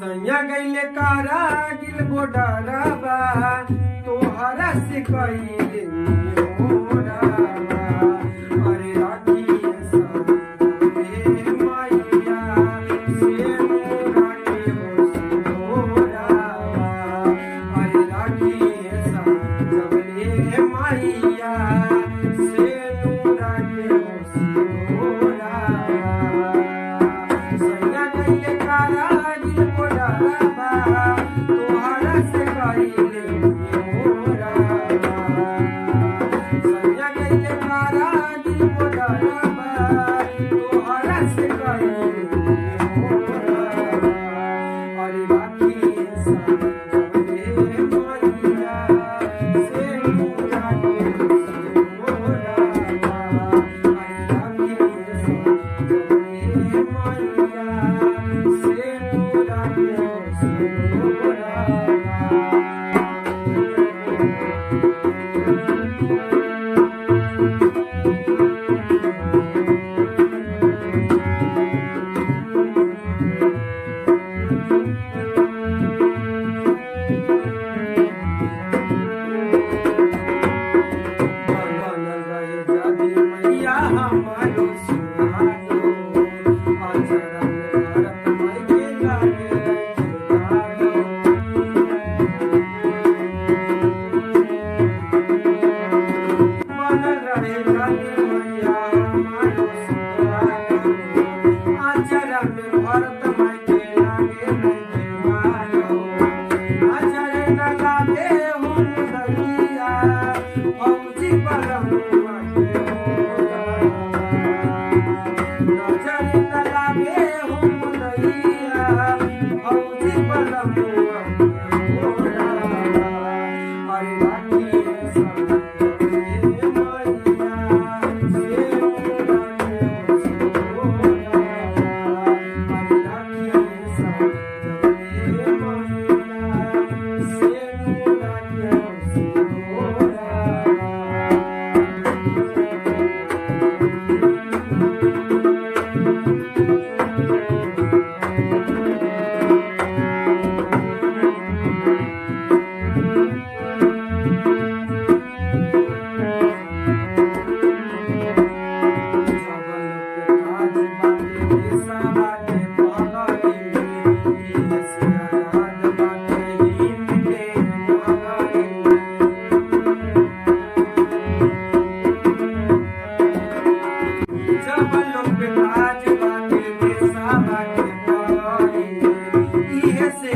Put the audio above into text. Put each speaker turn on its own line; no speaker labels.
सैया गईले कारा गिल बोडरबा तोहरा से कईले मोरबा अरे राखी सब रे मैया से मोरा के मोरबा अरे राखी सब रे मैया से मोरा के मोरबा सैया गईले कारा गिल तोहरा से कईले मोरबा सैया गईले कारा गिल बोडरबा तोहरा से कईले मोरबा अरे राखी सब रे मैया से मोरा के मोरबा अरे राखी सब रे मैया से मोरा के हमारो सुहागो अचरा भारत माई के लागे मन रहे जाने मैया हमारो सुहागो अचरा में भारत माई के लागे अचरे न लागे हम दरिया फौजी बलहुआ नजर न लागे हम नैया फौजी बलहुआ अरे राखी सब रे मैया से मोरा के मोरबा अरे राखी सब रे मैया से मोरा के मोरबा से